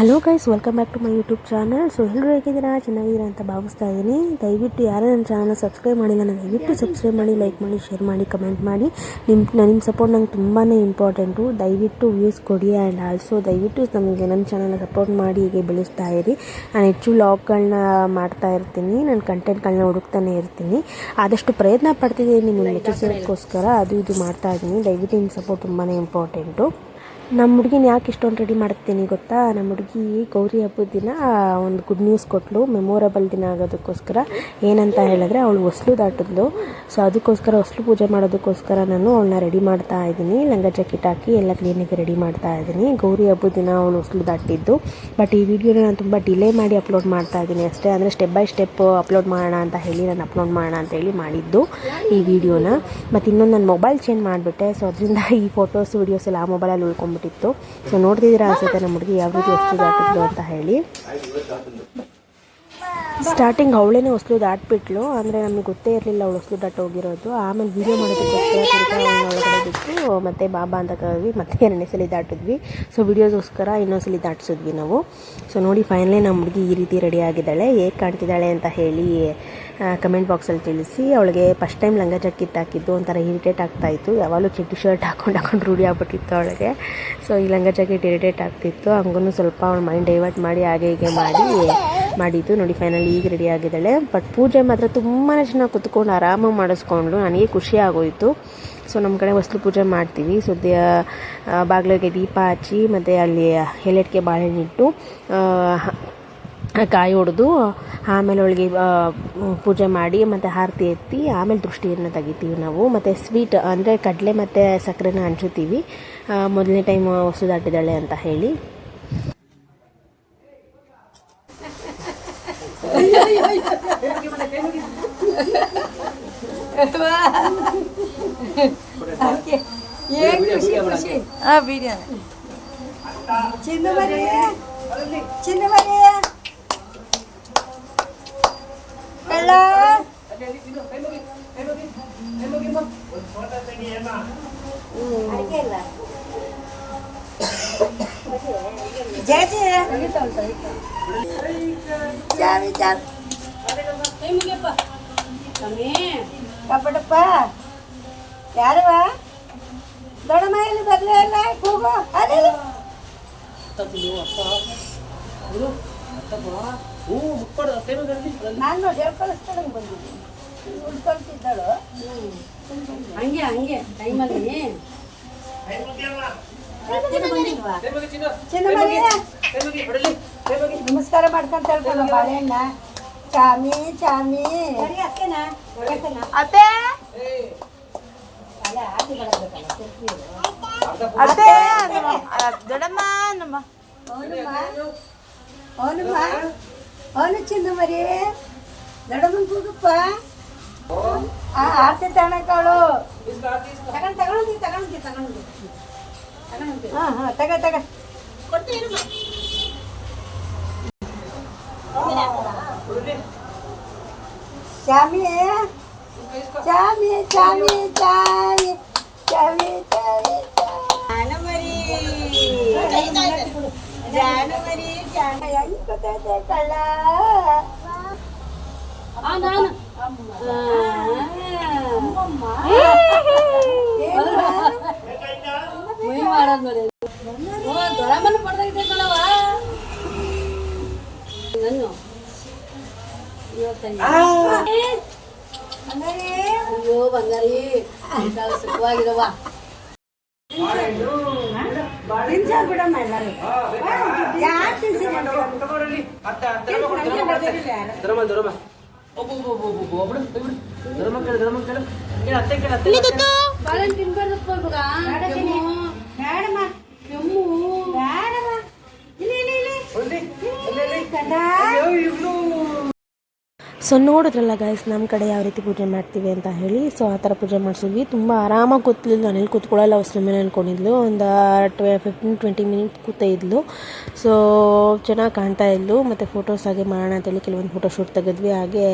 Hello guys, welcome back to my YouTube channel. So ಎಲ್ಲರೂ ಹೇಗಿದ್ದೀರಾ? ಚೆನ್ನಾಗಿದ್ದೀರಾ ಅಂತ ಭಾವಿಸ್ತಾ ಇದ್ದೀನಿ. ದಯವಿಟ್ಟು ಯಾರು ನನ್ನ ಚಾನಲ್ ಸಬ್ಸ್ಕ್ರೈಬ್ ಮಾಡಿಲ್ಲ, ನಾನು ದಯವಿಟ್ಟು ಸಬ್ಸ್ಕ್ರೈಬ್ ಮಾಡಿ, ಲೈಕ್ ಮಾಡಿ, ಶೇರ್ ಮಾಡಿ, ಕಮೆಂಟ್ ಮಾಡಿ. ನಿಮ್ಮ ಸಪೋರ್ಟ್ ನಂಗೆ ತುಂಬಾ ಇಂಪಾರ್ಟೆಂಟು. ದಯವಿಟ್ಟು ವ್ಯೂಸ್ ಕೊಡಿ ಆ್ಯಂಡ್ ಆಲ್ಸೋ ದಯವಿಟ್ಟು ನಮಗೆ ನನ್ನ ಚಾನಲ್ನ ಸಪೋರ್ಟ್ ಮಾಡಿ ಹೀಗೆ ಬೆಳೆಸ್ತಾ ಇರಿ. ನಾನು ಹೆಚ್ಚು ವ್ಲಾಗ್ಗಳನ್ನ ಮಾಡ್ತಾ ಇರ್ತೀನಿ, ನಾನು ಕಂಟೆಂಟ್ಗಳನ್ನ ಹುಡುಕ್ತಾನೆ ಇರ್ತೀನಿ. ಆದಷ್ಟು ಪ್ರಯತ್ನ ಪಡ್ತಿದ್ದೀನಿ ನಿಮ್ಮನ್ನು ಮೆಚ್ಚಿಸೋದಕ್ಕೋಸ್ಕರ ಅದು ಇದು ಮಾಡ್ತಾ ಇದ್ದೀನಿ. ದಯವಿಟ್ಟು ನಿಮ್ಮ ಸಪೋರ್ಟ್ ತುಂಬಾ ಇಂಪಾರ್ಟೆಂಟು. ನಮ್ಮ ಹುಡುಗಿನ ಯಾಕೆ ಇಷ್ಟೊಂದು ರೆಡಿ ಮಾಡ್ತೀನಿ ಗೊತ್ತಾ? ನಮ್ಮ ಹುಡುಗಿ ಗೌರಿ ಹಬ್ಬದ ದಿನ ಒಂದು ಗುಡ್ ನ್ಯೂಸ್ ಕೊಟ್ಟಳು, ಮೆಮೊರೇಬಲ್ ದಿನ ಆಗೋದಕ್ಕೋಸ್ಕರ. ಏನಂತ ಹೇಳಿದ್ರೆ ಅವಳು ಹೊಸ್ಲು ದಾಟಿದ್ಲು. ಸೊ ಅದಕ್ಕೋಸ್ಕರ ಹೊಸ್ಲು ಪೂಜೆ ಮಾಡೋದಕ್ಕೋಸ್ಕರ ನಾನು ಅವಳನ್ನ ರೆಡಿ ಮಾಡ್ತಾ ಇದ್ದೀನಿ. ಲಂಗ ಜಾಕೆಟ್ ಹಾಕಿ ಎಲ್ಲ ಕ್ಲೀನಾಗಿ ರೆಡಿ ಮಾಡ್ತಾ ಇದ್ದೀನಿ. ಗೌರಿ ಹಬ್ಬದ ದಿನ ಅವಳು ಹೊಸ್ಲು ದಾಟಿದ್ದು. ಬಟ್ ಈ ವಿಡಿಯೋನ ನಾನು ತುಂಬ ಡಿಲೇ ಮಾಡಿ ಅಪ್ಲೋಡ್ ಮಾಡ್ತಾ ಇದ್ದೀನಿ ಅಷ್ಟೇ. ಅಂದರೆ ಸ್ಟೆಪ್ ಬೈ ಸ್ಟೆಪ್ ಅಪ್ಲೋಡ್ ಮಾಡೋಣ ಅಂತ ಹೇಳಿ ನಾನು ಅಪ್ಲೋಡ್ ಮಾಡೋಣ ಅಂತ ಹೇಳಿ ಮಾಡಿದ್ದು ಈ ವಿಡಿಯೋನ. ಮತ್ತು ಇನ್ನೊಂದು ನಾನು ಮೊಬೈಲ್ ಚೇಂಜ್ ಮಾಡಿಬಿಟ್ಟೆ. ಸೊ ಅದರಿಂದ ಈ ಫೋಟೋಸ್ ವೀಡಿಯೋಸ್ ಎಲ್ಲ ಆ ಮೊಬೈಲಲ್ಲಿ ಉಳ್ಕೊಂಡ್ಬಿಟ್ಟಿತ್ತು. ಸೊ ನೋಡ್ತಿದ್ದೀರಾ ಅನ್ಸುತ್ತೆ ನಮ್ಮ ಹುಡುಗಿ ಯಾವ ರೀತಿ ಹೊಸ್ಲು ದಾಟಿದ್ಲು ಅಂತ ಹೇಳಿ. ಸ್ಟಾರ್ಟಿಂಗ್ ಅವಳೇನೆ ಹೊಸ್ಲು ದಾಟ್ಬಿಟ್ಲು. ಅಂದರೆ ನಮಗೆ ಗೊತ್ತೇ ಇರಲಿಲ್ಲ ಅವಳು ಹೊಸ್ಲು ದಾಟ ಹೋಗಿರೋದು. ಆಮೇಲೆ ವೀಡಿಯೋ ಮಾಡೋದಕ್ಕೋಸ್ಕರ ಒಳಗಡೆ ಬಿಟ್ಟು ಮತ್ತೆ ಬಾಬಾ ಅಂತ ಕರೆದ್ವಿ, ಮತ್ತೆ ಎರಡನೇ ಸಲ ದಾಟಿದ್ವಿ. ಸೊ ವೀಡಿಯೋಸ್ಗೋಸ್ಕರ ಇನ್ನೊಂದ್ಸಲಿ ದಾಟಿಸಿದ್ವಿ ನಾವು. ಸೊ ನೋಡಿ ಫೈನಲಿ ನಮ್ಮ ಹುಡುಗಿ ಈ ರೀತಿ ರೆಡಿ ಆಗಿದ್ದಾಳೆ. ಹೇಗೆ ಕಾಣ್ತಿದ್ದಾಳೆ ಅಂತ ಹೇಳಿ ಕಮೆಂಟ್ ಬಾಕ್ಸಲ್ಲಿ ತಿಳಿಸಿ. ಅವಳಿಗೆ ಫಸ್ಟ್ ಟೈಮ್ ಲಂಗ ಜಾಕೆಟ್ ಹಾಕಿದ್ದು ಒಂಥರ ಇರಿಟೇಟ್ ಆಗ್ತಾಯಿತ್ತು. ಯಾವಾಗಲೂ ಚಡ್ಡಿ ಶರ್ಟ್ ಹಾಕೊಂಡು ರೂಢಿ ಆಗ್ಬಿಟ್ಟಿತ್ತು ಅವಳಿಗೆ. ಸೊ ಈ ಲಂಗ ಜಾಕೆಟ್ ಇರಿಟೇಟ್ ಆಗ್ತಿತ್ತು. ಹಂಗೂ ಸ್ವಲ್ಪ ಅವಳ ಮೈಂಡ್ ಡೈವರ್ಟ್ ಮಾಡಿ ಹಾಗೆ ಹೀಗೆ ಮಾಡಿದ್ದು. ನೋಡಿ ಫೈನಲಿ ಈಗ ರೆಡಿ ಆಗಿದ್ದಾಳೆ. ಬಟ್ ಪೂಜೆ ಮಾತ್ರ ತುಂಬಾ ಚೆನ್ನಾಗಿ ಕುತ್ಕೊಂಡು ಆರಾಮಾಗಿ ಮಾಡಿಸ್ಕೊಂಡು ನನಗೆ ಖುಷಿ ಆಗೋಯಿತು. ಸೊ ನಮ್ಮ ಕಡೆ ಹೊಸ್ಲು ಪೂಜೆ ಮಾಡ್ತೀವಿ. ಸೊ ಬಾಗಿಲಿಗೆ ದೀಪ ಹಚ್ಚಿ ಮತ್ತು ಅಲ್ಲಿ ಎಲೆಟ್ಗೆ ಬಾಳೆಹಣ್ಣಿಟ್ಟು ಕಾಯಿ ಹೊಡೆದು ಆಮೇಲೆ ಅವಳಿಗೆ ಪೂಜೆ ಮಾಡಿ ಮತ್ತು ಆರತಿ ಎತ್ತಿ ಆಮೇಲೆ ದೃಷ್ಟಿಯನ್ನು ತೆಗಿತೀವಿ ನಾವು. ಮತ್ತು ಸ್ವೀಟ್ ಅಂದರೆ ಕಡಲೆ ಮತ್ತು ಸಕ್ಕರೆನ ಹಂಚುತ್ತೀವಿ ಮೊದಲನೇ ಟೈಮ್ ಹೊಸ್ಲು ದಾಟಿದ್ದಾಳೆ ಅಂತ ಹೇಳಿ. ಕಬ್ಬಡಪ್ಪ ಯಾರವ ದೊಡ್ಡಮ್ಮ ಇಲ್ಲಿ ಬರಲೇ ಇಲ್ಲ, ಕೂಗು. ನಾನು ನೋಡಿ ಹೇಳ್ಕಳಿಸ್ತಾಳೆ ಬಂದಿದ್ದೀನಿ, ಉಳ್ಕೊಳ್ತಿದ್ದಾಳು ಹಂಗೆ ಹಂಗೆ ಟೈಮಲ್ಲಿ. ನಮಸ್ಕಾರ ಮಾಡ್ಕೊಂತ ಹೇಳ್ತಾಳ ಬಾಳೆಹಣ್ಣ. ಚಾಮಿ ಚಾಮಿ ಅತ್ತೆ ಅತ್ತೆ ದೊಡ್ಡಮ್ಮ ನಮ್ಮ ಅವನು ಚಿನ್ನ ಮರಿ ದೊಡ್ಡಮ್ಮನ ಕೂಗಪ್ಪ. ಆರ್ತಿ ತಗೊಳಕವಳು ತಗೊಂಡು ಹಾಂ ತಗ ಕೊಡ್ತೀವಿ. ಚಾಮಿ ಚಾಮಿ ಚಾಮಿ ಚಾಮಿ ಚಾಮಿ ಚಾಮಿ ಜಾನವರಿ ಜಾನವರಿ ಜಾನವರಿ ಕಳ್ಳ ದೊಡ್ಡಮ್ಮನ ಪಡ್ದಾಗಿದೆ ಕಣವ ನಾನು ಅಯ್ಯೋ ಬಂಗಾರಿ ಸುಖವಾಗಿರವ ಬಿಡಮ್ಮ ಸೊ ನೋಡಿದ್ರಲ್ಲ ಗೈಸ್ ನಮ್ಮ ಕಡೆ ಯಾವ ರೀತಿ ಪೂಜೆ ಮಾಡ್ತೀವಿ ಅಂತ ಹೇಳಿ. ಸೊ ಆ ಥರ ಪೂಜೆ ಮಾಡಿಸಿದ್ವಿ. ತುಂಬ ಆರಾಮಾಗಿ ಕೂತ್ಲಿದ್ಲು, ಮನೇಲಿ ಕೂತ್ಕೊಳ್ಳಲ್ಲ ಅವಸರ ಮೇಲೆ ಅಂದ್ಕೊಂಡಿದ್ಲು. ಒಂದು 15-20 ಮಿನಿಟ್ ಕೂತೇ ಇದ್ಲು. ಸೊ ಚೆನ್ನಾಗಿ ಕಾಣ್ತಾ ಇದ್ಲು. ಮತ್ತು ಫೋಟೋಸ್ ಹಾಗೆ ಮಾಡೋಣ ಅಂತೇಳಿ ಕೆಲವೊಂದು ಫೋಟೋ ಶೂಟ್ ತೆಗೆದ್ವಿ. ಹಾಗೆ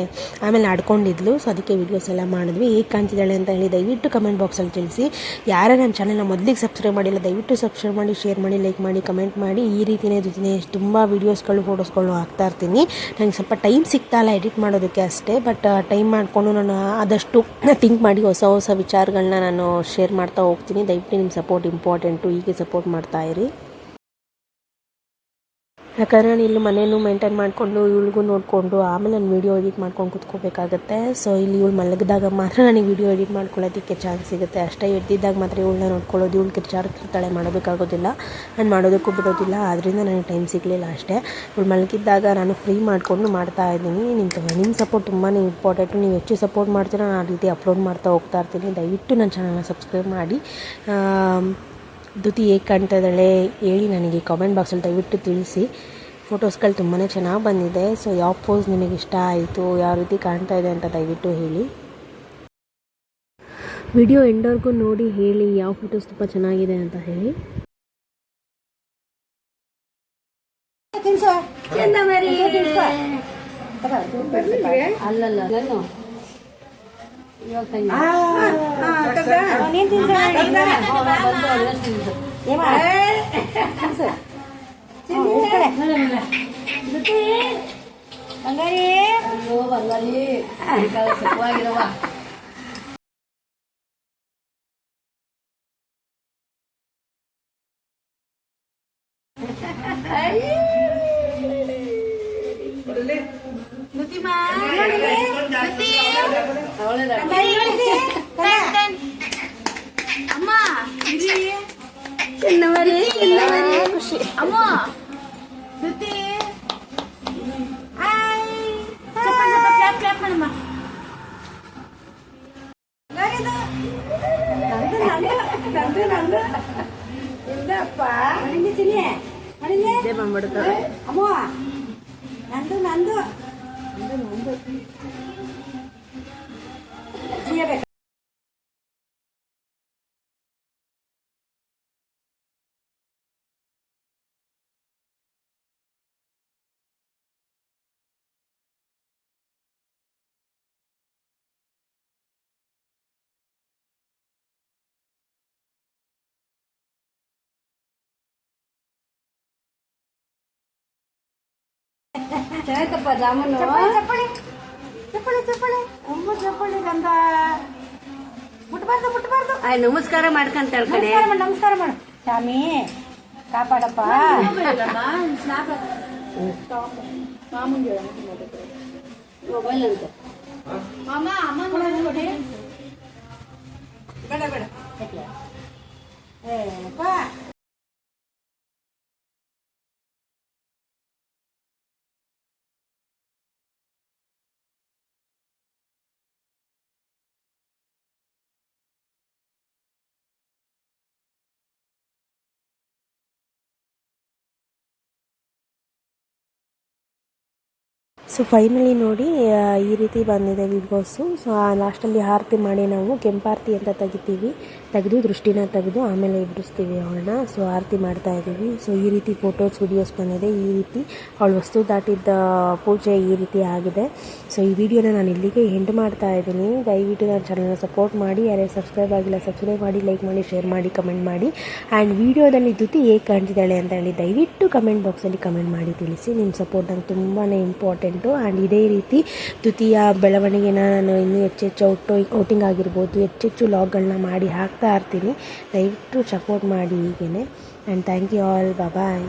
ಆಮೇಲೆ ಆಡ್ಕೊಂಡಿದ್ಲು. ಸೊ ಅದಕ್ಕೆ ವೀಡಿಯೋಸ್ ಎಲ್ಲ ಮಾಡಿದ್ವಿ. ಹೇಗೆ ಕಾಣ್ತಿದ್ದಾಳೆ ಅಂತ ಹೇಳಿ ದಯವಿಟ್ಟು ಕಮೆಂಟ್ ಬಾಕ್ಸಲ್ಲಿ ತಿಳಿಸಿ. ಯಾರೇ ನನ್ನ ಚಾನೆಲ್ನ ಮೊದಲಿಗೆ ಸಬ್ಸ್ಕ್ರೈಬ್ ಮಾಡಿಲ್ಲ ದಯವಿಟ್ಟು ಸಬ್ಸ್ಕ್ರೈಬ್ ಮಾಡಿ, ಶೇರ್ ಮಾಡಿ, ಲೈಕ್ ಮಾಡಿ, ಕಮೆಂಟ್ ಮಾಡಿ. ಈ ರೀತಿಯೇ ತುಂಬ ವೀಡಿಯೋಸ್ಗಳು ಫೋಟೋಸ್ಗಳು ಹಾಕ್ತಾ ಇರ್ತೀನಿ. ನನಗೆ ಸ್ವಲ್ಪ ಟೈಮ್ ಸಿಗ್ತಾಯಿಲ್ಲ ಎಡಿಟ್ ಮಾಡೋದಕ್ಕೆ ಅಷ್ಟೇ. ಬಟ್ ಟೈಮ್ ಮಾಡಿಕೊಂಡು ನಾನು ಆದಷ್ಟು ಥಿಂಕ್ ಮಾಡಿ ಹೊಸ ಹೊಸ ವಿಚಾರಗಳನ್ನ ನಾನು ಶೇರ್ ಮಾಡ್ತಾ ಹೋಗ್ತೀನಿ. ದಯವಿಟ್ಟು ನಿಮ್ಮ ಸಪೋರ್ಟ್ ಇಂಪಾರ್ಟೆಂಟು. ಹೀಗೆ ಸಪೋರ್ಟ್ ಮಾಡ್ತಾ ಇರಿ. ಯಾಕಂದರೆ ನಾನು ಇಲ್ಲಿ ಮನೇನು ಮೇಂಟೈನ್ ಮಾಡಿಕೊಂಡು ಇವಳಿಗೂ ನೋಡಿಕೊಂಡು ಆಮೇಲೆ ನಾನು ವೀಡಿಯೋ ಎಡಿಟ್ ಮಾಡ್ಕೊಂಡು ಕೂತ್ಕೋಬೇಕಾಗತ್ತೆ. ಸೊ ಇಲ್ಲಿ ಇವಳು ಮಲಗಿದಾಗ ಮಾತ್ರ ನನಗೆ ವೀಡಿಯೋ ಎಡಿಟ್ ಮಾಡ್ಕೊಳ್ಳೋದಕ್ಕೆ ಚಾನ್ಸ್ ಸಿಗುತ್ತೆ ಅಷ್ಟೇ. ಎದ್ದಿದ್ದಾಗ ಮಾತ್ರ ಇವಳನ್ನ ನೋಡ್ಕೊಳ್ಳೋದು. ಇವಳು ಕಿರ್ಚಾಡ್ತಿರ್ತಾಳೆ, ಮಾಡೋದಕ್ಕಾಗೋದಿಲ್ಲ, ನಾನು ಮಾಡೋದಕ್ಕೂ ಬಿಡೋದಿಲ್ಲ. ಆದ್ದರಿಂದ ನನಗೆ ಟೈಮ್ ಸಿಗಲಿಲ್ಲ ಅಷ್ಟೇ. ಇವಳು ಮಲಗಿದ್ದಾಗ ನಾನು ಫ್ರೀ ಮಾಡಿಕೊಂಡು ಮಾಡ್ತಾಯಿದ್ದೀನಿ. ನಿಮ್ಮ ಸಪೋರ್ಟ್ ತುಂಬಾ ಇಂಪಾರ್ಟೆಂಟು. ನೀವು ಹೆಚ್ಚು ಸಪೋರ್ಟ್ ಮಾಡ್ತೀರಾ, ನಾನು ಆ ರೀತಿ ಅಪ್ಲೋಡ್ ಮಾಡ್ತಾ ಹೋಗ್ತಾ ಇರ್ತೀನಿ. ದಯವಿಟ್ಟು ನನ್ನ ಚಾನಲ್ನ ಸಬ್ಸ್ಕ್ರೈಬ್ ಮಾಡಿ. ದ್ಯುತಿ ಹೇಗೆ ಕಾಣ್ತಾ ಇದ್ದಾಳೆ ಹೇಳಿ ನನಗೆ ಕಾಮೆಂಟ್ ಬಾಕ್ಸಲ್ಲಿ ದಯವಿಟ್ಟು ತಿಳಿಸಿ. ಫೋಟೋಸ್ಗಳು ತುಂಬಾ ಚೆನ್ನಾಗಿ ಬಂದಿದೆ. ಸೊ ಯಾವ ಪೋಸ್ ನಿಮಗೆ ಇಷ್ಟ ಆಯಿತು, ಯಾವ ರೀತಿ ಕಾಣ್ತಾ ಇದೆ ಅಂತ ದಯವಿಟ್ಟು ಹೇಳಿ. ವಿಡಿಯೋ ಎಂಡವರೆಗೂ ನೋಡಿ ಹೇಳಿ ಯಾವ ಫೋಟೋಸ್ ತುಂಬ ಚೆನ್ನಾಗಿದೆ ಅಂತ ಹೇಳಿ. ಚೆನ್ನಾಯ್ತಪ್ಪ ಜಾಮೂನು. ಚಪ್ಪಳಿ ಚಪ್ಪಳಿ ಚಪ್ಪಳಿ ತುಂಬ ಚಪ್ಪಳಿ ಗಂಧ. ಮುಟ್ಬಾರ್ದು ಮುಟ್ಬಾರ್ದು. ನಮಸ್ಕಾರ ಮಾಡ್ಕಂತ ನಮಸ್ಕಾರ ಮಾಡು. ಸ್ವಾಮಿ ಕಾಪಾಡಪ್ಪ. ಮೊಬೈಲ್ ಅಂತ ಬೇಡ ಬೇಡ. ಸೊ ಫೈನಲಿ ನೋಡಿ ಈ ರೀತಿ ಬಂದಿದೆ ವೀಡಿಯೋಸು. ಸೊ ಲಾಸ್ಟಲ್ಲಿ ಆರತಿ ಮಾಡಿ ನಾವು ಕೆಂಪಾರತಿ ಅಂತ ತೆಗೆದು ದೃಷ್ಟಿನ ತೆಗೆದು ಆಮೇಲೆ ಇಬ್ಬರಿಸ್ತೀವಿ ಅವಳನ್ನ. ಸೊ ಆರತಿ ಮಾಡ್ತಾ ಇದ್ದೀವಿ. ಸೊ ಈ ರೀತಿ ಫೋಟೋಸ್ ವಿಡಿಯೋಸ್ ಬಂದಿದೆ. ಈ ರೀತಿ ಅವಳು ವಸ್ತು ದಾಟಿದ್ದ ಪೂಜೆ ಈ ರೀತಿ ಆಗಿದೆ. ಸೊ ಈ ವಿಡಿಯೋನ ನಾನು ಇಲ್ಲಿಗೆ ಎಂಡ್ ಮಾಡ್ತಾ ಇದ್ದೀನಿ. ದಯವಿಟ್ಟು ನನ್ನ ಚಾನಲ್ನ ಸಪೋರ್ಟ್ ಮಾಡಿ. ಯಾರೇ ಸಬ್ಸ್ಕ್ರೈಬ್ ಆಗಿಲ್ಲ ಸಬ್ಸ್ಕ್ರೈಬ್ ಮಾಡಿ, ಲೈಕ್ ಮಾಡಿ, ಶೇರ್ ಮಾಡಿ, ಕಮೆಂಟ್ ಮಾಡಿ. ಆ್ಯಂಡ್ ವಿಡಿಯೋದಲ್ಲಿ ದ್ಯುತಿ ಹೇಗೆ ಕಾಣ್ತಿದ್ದಾಳೆ ಅಂತ ಹೇಳಿ ದಯವಿಟ್ಟು ಕಮೆಂಟ್ ಬಾಕ್ಸಲ್ಲಿ ಕಮೆಂಟ್ ಮಾಡಿ ತಿಳಿಸಿ. ನಿಮ್ಮ ಸಪೋರ್ಟ್ ನಂಗೆ ತುಂಬಾ ಇಂಪಾರ್ಟೆಂಟು. ಆ್ಯಂಡ್ ಇದೇ ರೀತಿ ದ್ಯುತಿಯ ಬೆಳವಣಿಗೆನ ನಾನು ಇನ್ನೂ ಹೆಚ್ಚೆಚ್ಚು ಔಟಿಂಗ್ ಆಗಿರ್ಬೋದು, ಹೆಚ್ಚೆಚ್ಚು ಲಾಗ್ಗಳನ್ನ ಮಾಡಿ ಹಾಕ್ತಾ ಇರ್ತೀನಿ. ದಯವಿಟ್ಟು ಸಪೋರ್ಟ್ ಮಾಡಿ ಹೀಗೇ. And thank you all. Bye.